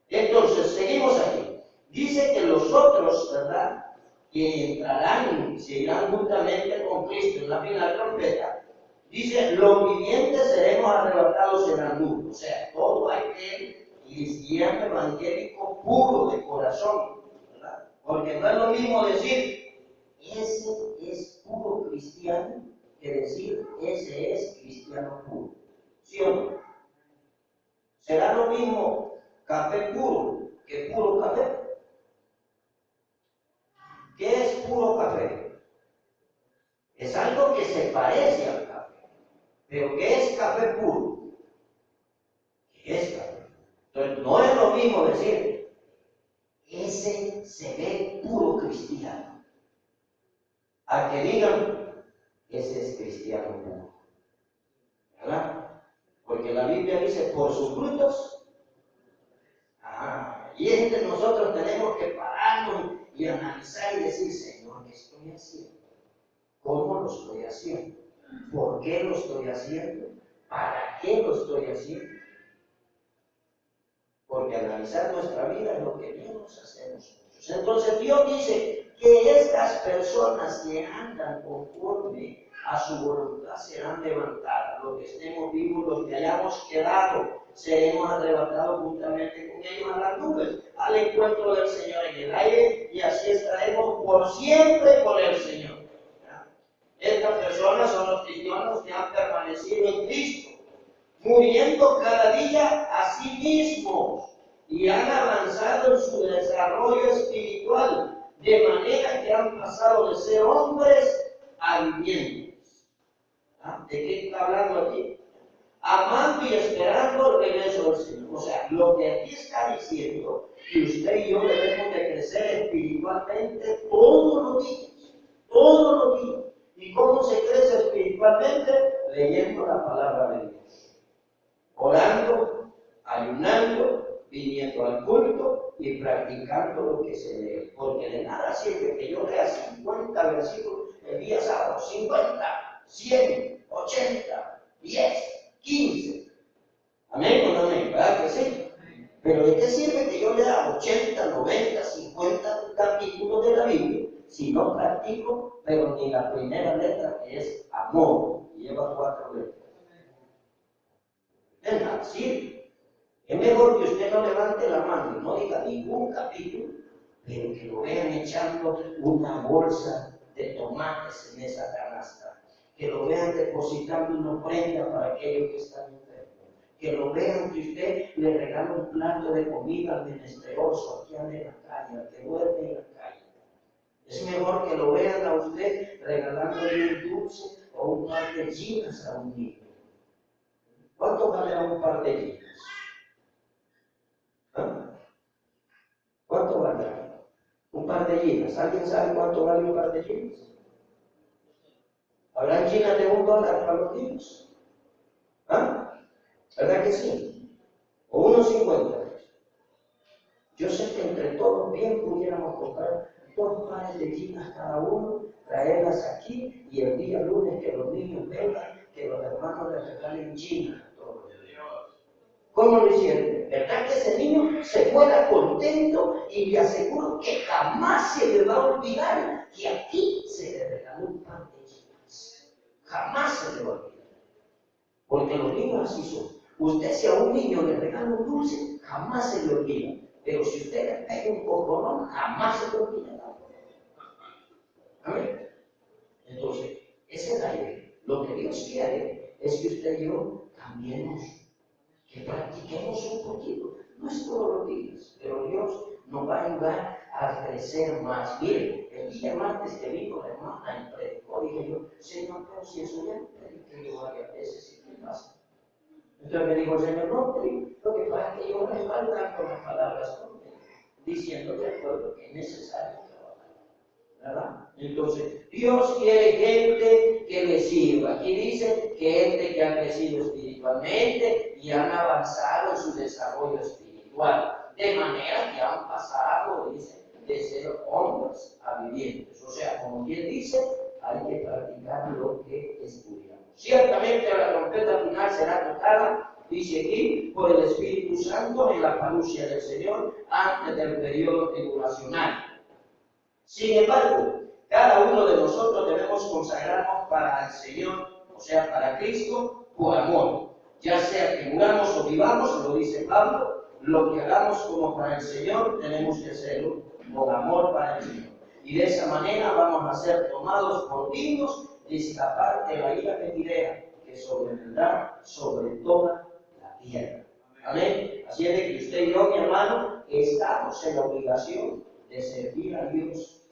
Entonces, seguimos aquí. Dice que los otros, ¿verdad?, que entrarán, se irán juntamente con Cristo en la final trompeta. Dice, los vivientes seremos arrebatados en la nube. O sea, todo aquel cristiano evangélico puro de corazón, ¿verdad? Porque no es lo mismo decir, ese es puro cristiano, que decir, ese es cristiano puro. ¿Sí o no? ¿Será lo mismo café puro que puro café? ¿Qué es puro café? Es algo que se parece al café. ¿Pero qué es café puro? ¿Qué es café? Entonces, no es lo mismo decir, ese se ve puro cristiano, a que digan, ese es cristiano puro. ¿Verdad? Porque la Biblia dice, por sus frutos. Y nosotros tenemos que pararnos y analizar y decir, Señor, ¿qué estoy haciendo? ¿Cómo lo estoy haciendo? ¿Por qué lo estoy haciendo? ¿Para qué lo estoy haciendo? Porque analizar nuestra vida es lo que menos hacemos muchos. Entonces Dios dice que estas personas que andan conforme a su voluntad serán levantadas. Los que estemos vivos, los que hayamos quedado, seremos arrebatados juntamente con ellos a las nubes, al encuentro del Señor en el aire, y así estaremos por siempre con el Señor. Estas personas son los cristianos que han permanecido en Cristo, muriendo cada día a sí mismos, y han avanzado en su desarrollo espiritual, de manera que han pasado de ser hombres a vivientes. ¿De qué está hablando aquí? Amando y esperando el regreso del Señor. O sea, lo que aquí está diciendo, que usted y yo debemos de crecer espiritualmente todos los días, todos los días. ¿Y cómo se crece espiritualmente? Leyendo la palabra de Dios, orando, ayunando, viniendo al culto y practicando lo que se lee. Porque de nada sirve que yo lea 50 versículos el día sábado, 50, 100, 80, 10, 15. Amén o no amén, ¿verdad que sí? Pero ¿de qué sirve que yo lea 80, 90, 50 capítulos de la Biblia si no practico, pero ni la primera letra, que es amor, y lleva 4 letras? Es nada, sirve. Es mejor que usted no levante la mano y no diga ningún capítulo, pero que lo vean echando una bolsa de tomates en esa canasta, que lo vean depositando una ofrenda para aquellos que están enfermos, que lo vean que usted le regala un plato de comida al menesteroso, aquí anda en la calle, al que duerme en la calle. Es mejor que lo vean a usted regalándole un dulce o o un par de ginas a un niño? ¿Cuánto vale un par de ginas? ¿Ah? ¿Cuánto vale un par de ginas? ¿Alguien sabe cuánto vale un par de ginas? ¿Habrán ginas de $1 para los niños? ¿Ah? ¿Verdad que sí? ¿O unos 50? Yo sé que entre todos bien pudiéramos comprar 2 pares de ginas cada uno, traerlas aquí y el día lunes que los niños vengan, que los hermanos les regalen ginas a todos. ¿Cómo lo hicieron? ¿Verdad que ese niño se fuera contento y le aseguro que jamás se le va a olvidar que aquí se le regaló un par de ginas? Jamás se le va a olvidar. Porque los niños así son. Usted si a un niño le regala un dulce, jamás se le olvida. Pero si usted le pega un cocorón, jamás se le olvida. Amén. Entonces, esa es la idea. Lo que Dios quiere es que usted y yo cambiemos, que practiquemos un poquito. No es todos los días, pero Dios nos va a ayudar a crecer más. Mire, el día martes que vino la hermana y predicó, dije yo, Señor, pero si eso ya lo prediqué yo varias veces, ¿y qué pasa? Entonces me dijo el Señor, no, lo que pasa es que yo respaldando las palabras diciendo de acuerdo que es necesario trabajar, ¿verdad? Entonces, Dios quiere gente que le sirva. Aquí dice que gente que ha crecido espiritualmente y han avanzado en su desarrollo espiritual, de manera que han pasado, dice, de ser hombres a vivientes. O sea, como quien dice, hay que practicar lo que estudiamos. Ciertamente la trompeta final será tocada, dice aquí, por el Espíritu Santo en la parusia del Señor antes del periodo tribulacional. Sin embargo, cada uno de nosotros debemos consagrarnos para el Señor, o sea, para Cristo, por amor. Ya sea que muramos o vivamos, lo dice Pablo, lo que hagamos como para el Señor, tenemos que hacerlo con amor para el Señor. Y de esa manera vamos a ser tomados por dignos de escapar de la ira venidera que sobrevendrá sobre toda la tierra. Amén. Así es de que usted y yo, mi hermano, estamos en la obligación de servir a Dios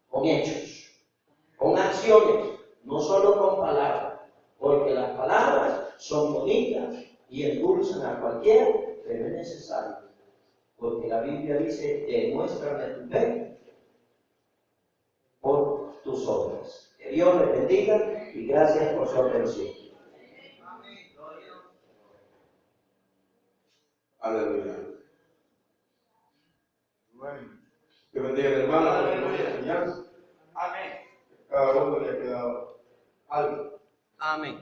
con hechos, con acciones, no solo con palabras, porque las palabras son bonitas y endulzan a cualquiera, pero es necesario, porque la Biblia dice, demuéstrame tu fe por tus obras. Que Dios les bendiga y gracias por su atención. Aleluya. Bueno, que bendiga el hermano por la enseñanza. Amén. Cada uno le ha quedado algo. Amén.